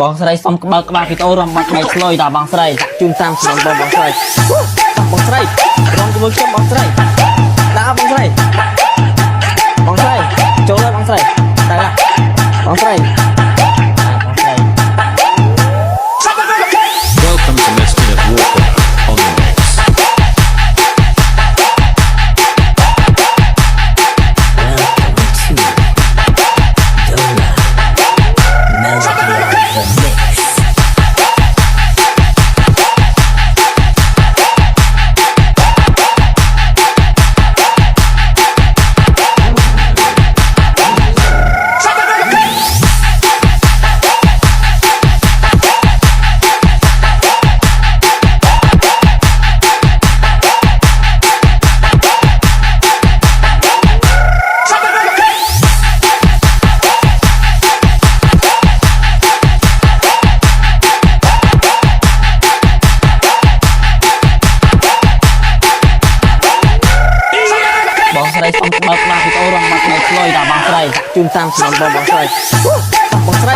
បងស្រីសុំក្បើកក្បាលពីតោរំបាច់បែកស្លុយតាបងស្រីជូនតាមស្នំបងស្រីបងស្រីរំជាមួយខ្ញុំបងស្រីដាក់បងស្រីចូលហើយបងស្រីតែបងស្រី Welcome to Miss Kenneth Walker on the mix.បងស្រីសុំក្បើកក្បាលពីតោរំបាច់បែកស្លុយតាបងស្រីជូនតាមស្នំបងស្រីបងស្រី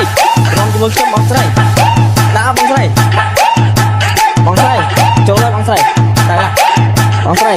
រំជាមួយខ្ញុំបងស្រីដាក់បងស្រីចូលហើយបងស្រីតែបងស្រី